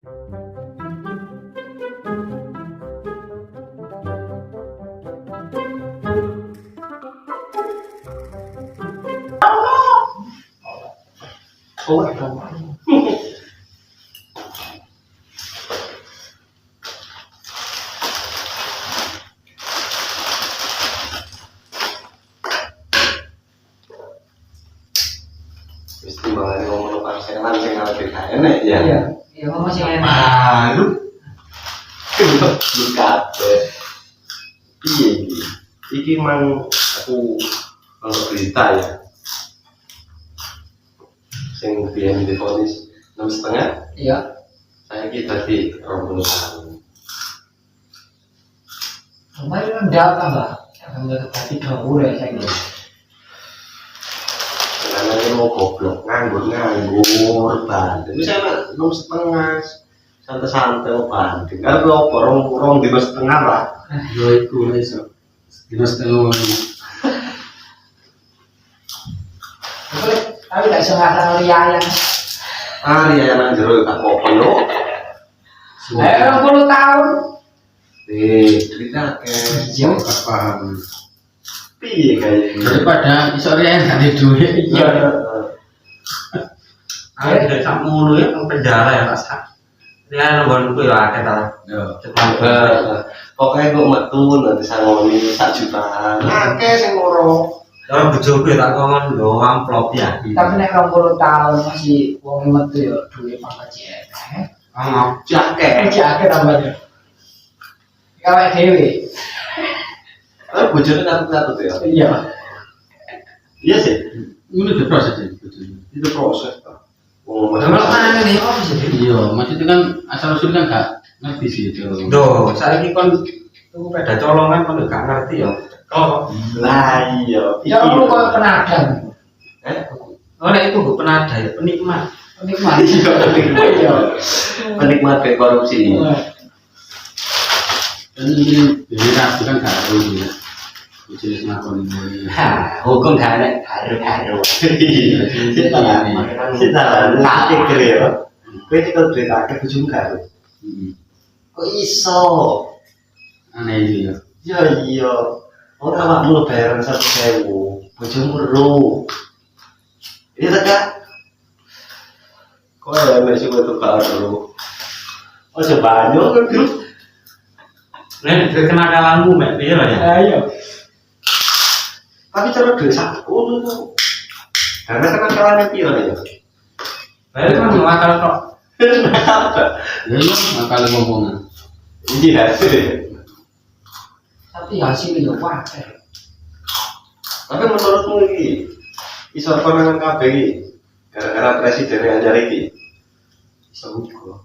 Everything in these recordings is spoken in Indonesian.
Oh, wis timbangane wong ngono parselan sing ngarep enek ya. Iya, iya ngomong sing enak. Malu. Lu kabeh. Piye iki? Iki mang aku ono berita ya. Sing biyen divonis 6,5. Iya. Saiki dadi 20 tahun. Lumayan rendah kan, Mbak? Akan tadi 20 ya saya kira. Karena ini mau goblok, nganggur banding. Misalnya 6,5, santai-santai mau banding. Kan lo orang di 5,5 lah. Yo iku iso. Dino setengah. Tapi gak bisa ngasal liayang. Iya yang nang jero tak apa yo. 20 tahun. Cerita ke Yo gak paham. piye kayak Daripada iso riyen gak ada duit. Iya. Ayo tidak sak mulu ya nang penjara ya Pak Sak. Dia nunggu ya akeh ta. Yo. pokoknya gue metu nanti sangoni 1 jutaan. Akeh sing ngoro. Orang bojoku tak kongon lho amplop ya. Tapi nek 20 tahun masih wong metu ya duwe pangkat jek. Jakek. Jake tambahnya. Kawek dhewe. Bojone katut-katut ya. Iya. Iya sih. Ini udah proses ya sebetulnya. Itu proses Pak. Wong Kalau mana nih apa sih? Iya, maksudnya kan asal usul kan gak ngerti sih itu. Duh, saiki kon tuku peda colongan kon gak ngerti ya. Kalau lah iya. Ya lu kok penadan. oh nek itu gue penada ya penikmat. Penikmat. Iya. Penikmat kayak korupsi. Dan ini dari rapi kan gak tahu ya. Jenis ngakon ini. Hukum gak ada haru-haru. Kita nanti kiri ya. Kowe cekel cerita ke bojomu karo. Kok iso? Aneh itu ya. Ya iya. Ora awakmu bayar 1.000, bojomu ro. Iya ta Kak? Kok ya mesuk itu karo. Oh sebanyak kan Bro. Nek kenakalanmu mek piye lah ya? Ayo. Tapi cara duit saku tuh. Karena kenakalannya piro ya? Bae kan ngakal tok. Ya iya, makal ngomongnya. Iya sih. Tapi hasilnya ya wae. Tapi menurutmu ini iso konangan kabeh iki gara-gara presiden anyar iki. Iso uga.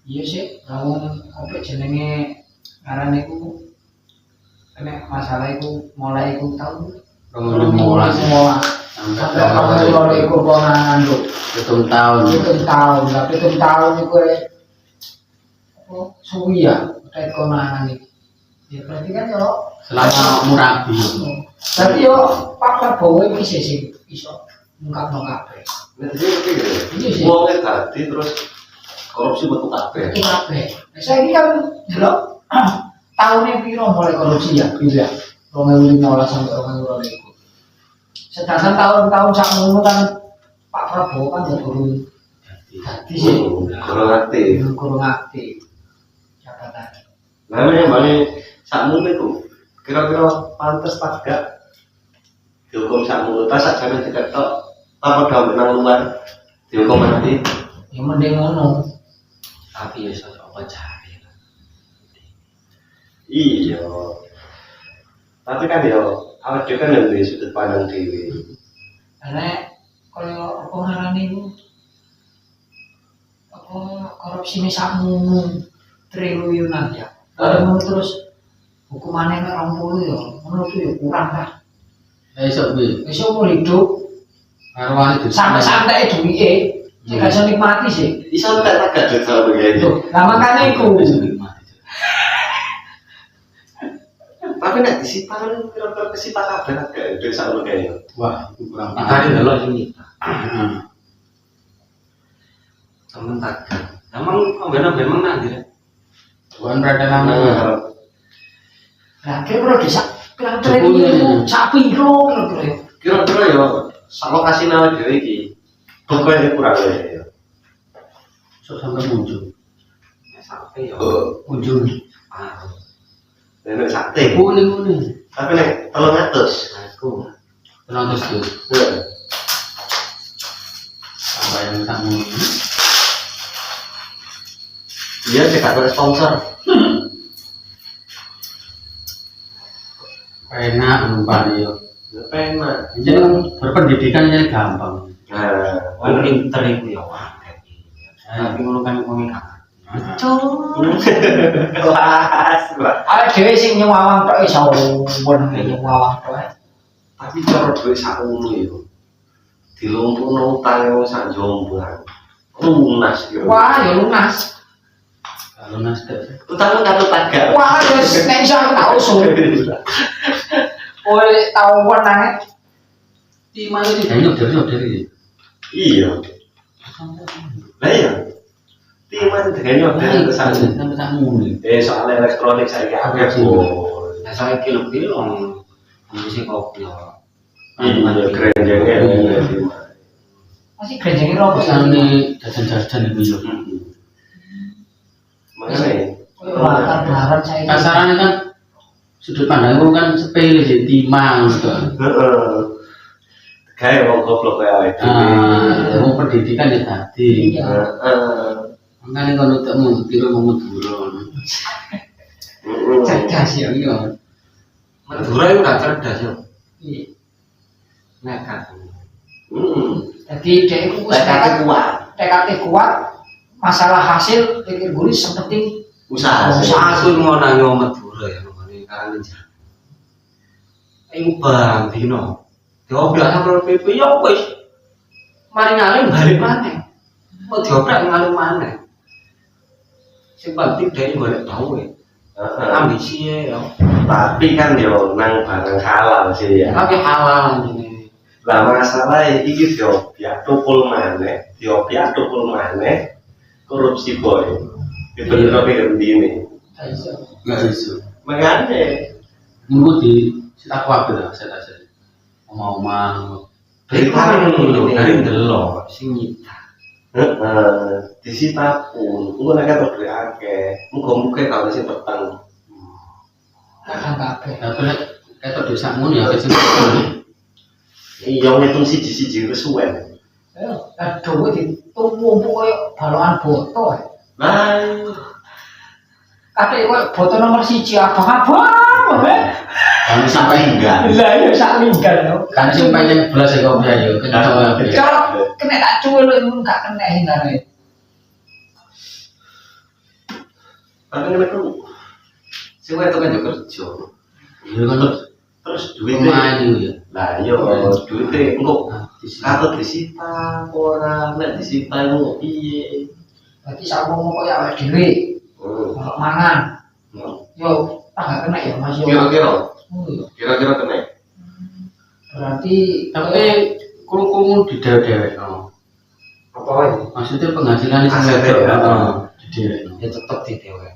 Iya sih, kalau apa jenenge ngaran iku nek masalah iku mulai iku tahun Mulai sampai tahun loro iku konangan lho. hitung tahun. Tapi hitung tahun iku apa suwi ya terkait konangan iki. Ya berarti kan yo Selama murabi. tapi yo Pak Prabowo iki sih iso ngungkapno kabeh. Nek iki Iya sih. wong tadi terus korupsi metu kabeh. Itu kabeh. Saiki kan delok tahunnya piro mulai korupsi ya, gitu ya. 2015 sampai 2020. Sedangkan tahun-tahun sakmono kan Pak Prabowo kan ya turun hati sih. Kurang aktif. Kurang aktif. Jabatan. Namanya balik sakmono itu kira-kira pantes tak gak dihukum sakmono ta sakjane diketok apa dah menang luar dihukum mati. Ya mending ngono. Tapi ya apa cari. Iya. Tapi kan ya awak dhewe kan yang duwe sudut pandang dhewe. Karena kalau apa ngarani iku apa korupsi ini sakmono triliunan ya. Kalau terus hukumannya mek 20 ya, menurut ya kurang lah. Iso kuwi. Wis umur hidup Karwane itu. santai duwike, sing gak iso nikmati sih. Iso tak gak duit sama begini. Loh, lah makane iku. Tapi nek disita kan kira-kira kesita kabeh gak duit sama begini. Wah, itu kurang Makanya paham. delok ini. Heeh. Temen tak. Emang memang nanti ya. Bukan berada lama. Nah, kira-kira desa kira-kira itu sapi Kira-kira ya sak lokasi nawa dhewe iki. Pokoknya kurang ya. So sampai muncul. Sampai ya. Muncul. Ah, Nek sate. Kuning. Tapi nek 300. aku. Penonton tuh. Heeh. Apa yang kamu? Iya, saya gak sponsor. Enak numpang yo. Enak. Jadi berpendidikan jadi gampang. Nah, Wong pinter iku ya. Tapi ngono kan wong kelas, Pak. ada dewe sing nyewawang tok iso nyewawang tok. Tapi cara duit sak ngono ya. Dilumpuhno utang wong sak jombang. Lunas yo. Wah, ya lunas. Kalau nasdaq. Utangmu katut tagak. Wah, ya nek iso aku tak usul. Oleh tau wenang Di mana sih? Dari. Iya. Lah iya. Timan dengan nyodel kesan. Sampai tak muni. Soal elektronik saya akeh bos. Nah, saya kilo ngisi kopi ya. Iya, kerenjengnya. masih grenjenge rokok Kesane jajan-jajan itu yo. Makanya. latar barat saya. Kasarannya kan sudut pandangku kan sepele sih timang gitu. Heeh. Kayak wong goblok kayak Mau pendidikan ya tadi. Iya. Makanya kalau tak mau tiru mau turun. Cerdas ya. Iya. Madura itu gak cerdas ya. Iya. Nekat. Jadi dia itu Tekadnya kuat. tekadnya kuat, masalah hasil pikir guris seperti Usaha. Aku mau nanya Madura ya, namanya karena ini bang Dino. Diobrak sama PP ya wis. Mari ngalim balik mana? Mau diobrak ngalim mana? Sing penting dia balik tahu ya. Ambisi ya. Tapi kan yo nang barang halal sih ya. Tapi halal ini. Lah masalah iki yo biak tukul maneh, korupsi boy. Itu tapi gendine. Nggak isu. Makanya Nunggu di sitak waktu lah saya tak. Omong-omong. Berita ini dari delok sing nyita. disita pun, engko nek ketok duwe akeh, muga-muga tahun sing peteng. akan kabeh. Tapi lek ketok desa ngono ya kecil. Iya ngitung siji-siji kesuwen. Aduh, ditumpuk koyo balokan boto. Lah, Kabeh koyo boto nomor 1 abang-abang. Kami sampai enggak. Lah ya sak linggal yo. Kan sing pancen belas ya kok ya yo kencok. Cara kena tak cuwil mun gak kena hindare. tapi nek ku sing wetok kan yo kerja. Iya kan Terus duitnya, lumayan itu ya. lah iya duitnya engko katut disita ora, nek disita iku piye? Berarti sak ngomong koyo awake dhewe. Kalau mangan yo tak gak kena ya Mas yo. Kira-kira Oh, iya. kira-kira kena. Berarti Tapi kurung di no. Apa wae? Maksudnya penghasilan itu Aset ya. di dewek. Ya tetep di dhewe.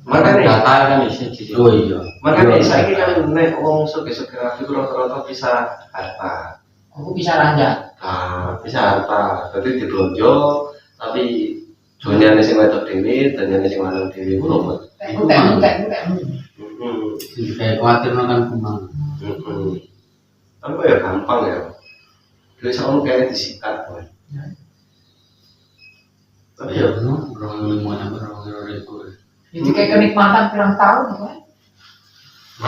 Makanya data kan isi di Oh iya. makanya saiki kan nek wong suge-suge rapi rata-rata bisa harta. aku bisa ranjang. Nah, bisa harta. Jadi diblonjo tapi dunyane sing wedok dhewe, dunyane sing lanang dhewe ku lho. Tekmu. Kayak khawatir kan kumang. Tapi ya gampang ya. Duit sama kayak disikat. Tapi ya Orang ribu. Itu kayak kenikmatan pirang tahun apa?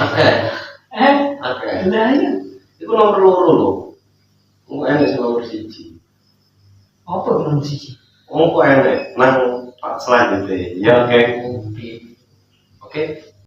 Oke. Oke. Lah ya. Itu nomor loro lho. Engko enek sing nomor 1. Apa nomor 1? Engko enek nang Pak selanjutnya. Ya oke. Oke. Oke.